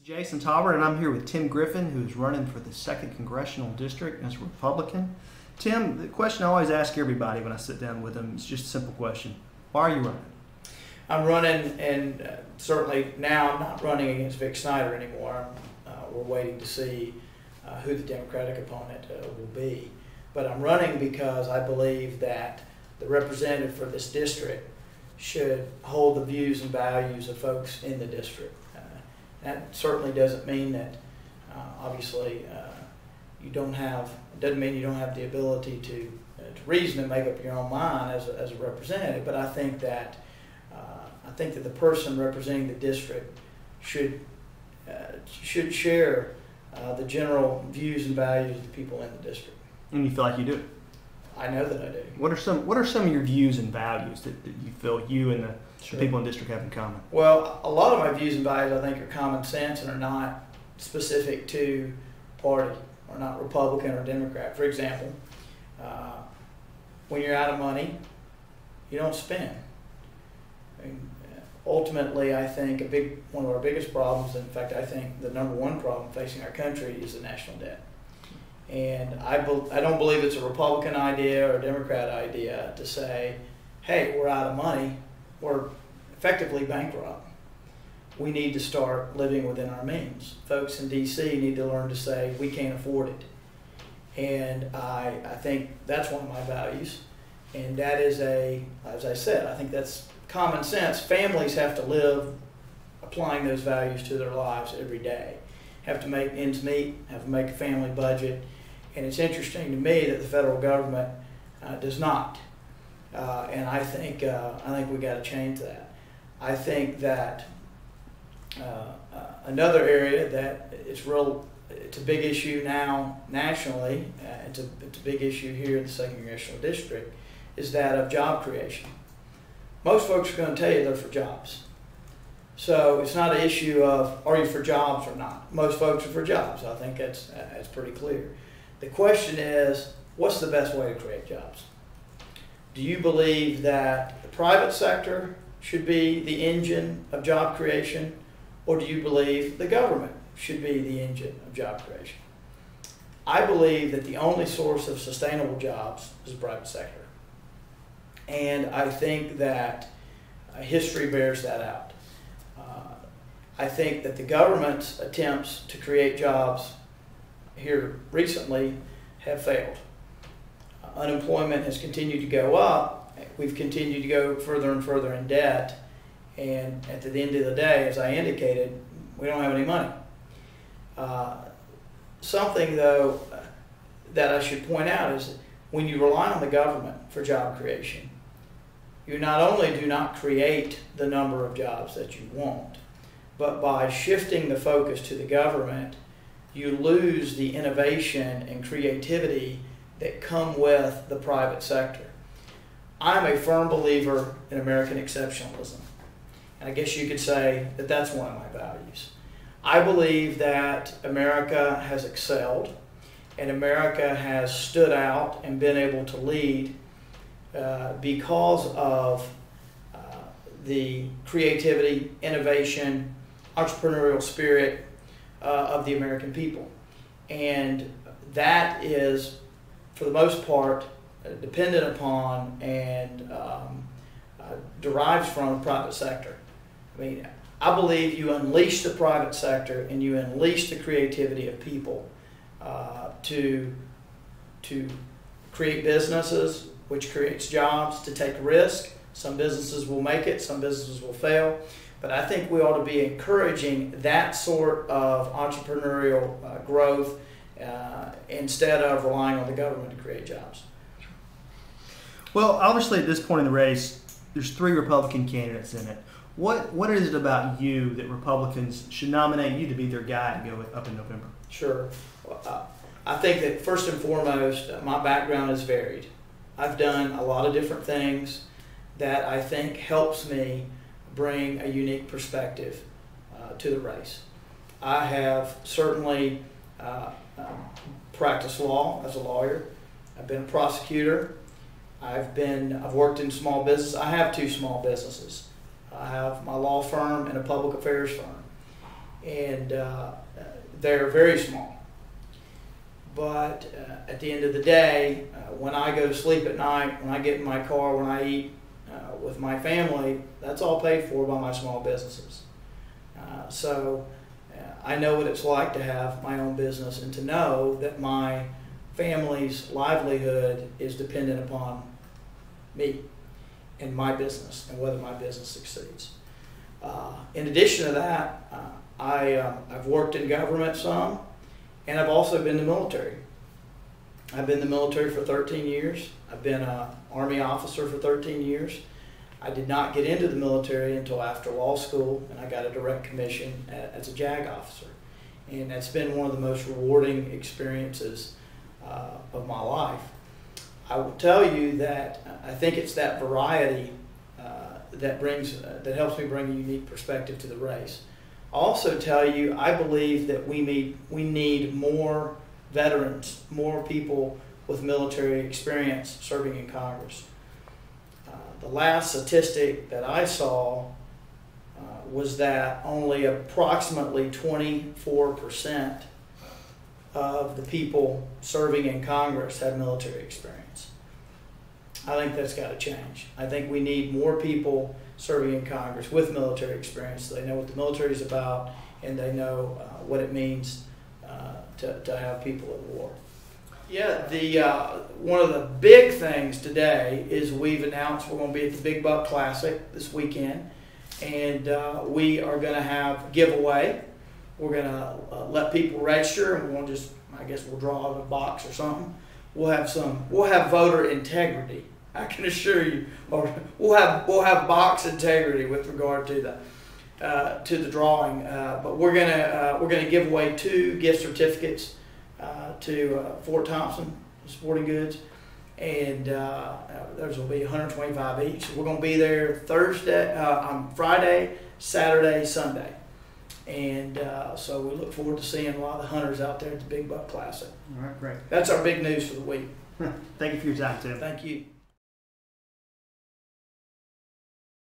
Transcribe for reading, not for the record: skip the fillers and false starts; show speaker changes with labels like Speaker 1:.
Speaker 1: Jason Talbert, and I'm here with Tim Griffin, who is running for the 2nd Congressional District as a Republican. Tim, the question I always ask everybody when I sit down with them is just a simple question. Why are you running?
Speaker 2: I'm running, and certainly now I'm not running against Vic Snyder anymore. We're waiting to see who the Democratic opponent will be. But I'm running because I believe that the representative for this district should hold the views and values of folks in the district. That certainly doesn't mean that, obviously, you don't have. It doesn't mean you don't have the ability to reason and make up your own mind as a representative. But I think that the person representing the district should share the general views and values of the people in the district.
Speaker 1: And you feel like you do?
Speaker 2: I know that I do.
Speaker 1: What are some of your views and values that you feel you and the people in the district have in common?
Speaker 2: Well, a lot of my views and values I think are common sense and are not specific to party, or not Republican or Democrat. For example, when you're out of money, you don't spend. I mean, ultimately, I think one of our biggest problems, in fact, I think the #1 problem facing our country is the national debt. And I don't believe it's a Republican idea or a Democrat idea to say, hey, we're out of money, we're effectively bankrupt. We need to start living within our means. Folks in D.C. need to learn to say, we can't afford it. And I think that's one of my values. And that is as I said, I think that's common sense. Families have to live applying those values to their lives every day. Have to make ends meet, have to make a family budget. And it's interesting to me that the federal government does not. And I think we got to change that. I think that another area that it's a big issue now nationally. It's a big issue here in the 2nd Congressional District, is that of job creation. Most folks are going to tell you they're for jobs. So it's not an issue of are you for jobs or not. Most folks are for jobs. I think that's pretty clear. The question is, what's the best way to create jobs? Do you believe that the private sector should be the engine of job creation, or do you believe the government should be the engine of job creation? I believe that the only source of sustainable jobs is the private sector. And I think that history bears that out. I think that the government's attempts to create jobs here recently have failed. Unemployment has continued to go up. We've continued to go further and further in debt. And at the end of the day, as I indicated, we don't have any money. Something, though, that I should point out is that when you rely on the government for job creation, you not only do not create the number of jobs that you want, but by shifting the focus to the government, you lose the innovation and creativity that come with the private sector. I'm a firm believer in American exceptionalism. And I guess you could say that that's one of my values. I believe that America has excelled and America has stood out and been able to lead because of the creativity, innovation, entrepreneurial spirit of the American people. And that is, for the most part, dependent upon and derives from the private sector. I mean, I believe you unleash the private sector and you unleash the creativity of people to create businesses, which creates jobs, to take risk. Some businesses will make it, some businesses will fail. But I think we ought to be encouraging that sort of entrepreneurial growth instead of relying on the government to create jobs.
Speaker 1: Well, obviously at this point in the race, there's 3 Republican candidates in it. What is it about you that Republicans should nominate you to be their guy to go up in November?
Speaker 2: Sure. Well, I think that first and foremost, my background is varied. I've done a lot of different things that I think helps me bring a unique perspective to the race. I have certainly practiced law as a lawyer. I've been a prosecutor. I've worked in small business. I have 2 small businesses. I have my law firm and a public affairs firm. and they're very small. But at the end of the day, when I go to sleep at night, when I get in my car, when I eat with my family, that's all paid for by my small businesses. So I know what it's like to have my own business and to know that my family's livelihood is dependent upon me and my business and whether my business succeeds. In addition to that, I've worked in government some, and I've also been in the military. I've been in the military for 13 years. I've been an Army officer for 13 years. I did not get into the military until after law school, and I got a direct commission as a JAG officer. And that's been one of the most rewarding experiences of my life. I will tell you that I think it's that variety that helps me bring a unique perspective to the race. I'll also tell you, I believe that we need more veterans, more people with military experience serving in Congress. The last statistic that I saw was that only approximately 24% of the people serving in Congress have military experience. I think that's got to change. I think we need more people serving in Congress with military experience. So they know what the military is about, and they know what it means to have people at war. Yeah, one of the big things today is we've announced we're going to be at the Big Buck Classic this weekend, and we are going to have a giveaway. We're going to let people register, and we'll just, I guess we'll draw out a box or something. We'll have voter integrity, I can assure you, or we'll have box integrity with regard to the drawing. But we're gonna give away 2 gift certificates to Fort Thompson Sporting Goods, and those will be 125 each. So we're gonna be there Friday, Saturday, Sunday. And so we look forward to seeing a lot of the hunters out there at the Big Buck Classic.
Speaker 1: All right, great.
Speaker 2: That's our big news for the week.
Speaker 1: Thank you for your time, Tim.
Speaker 2: Thank you.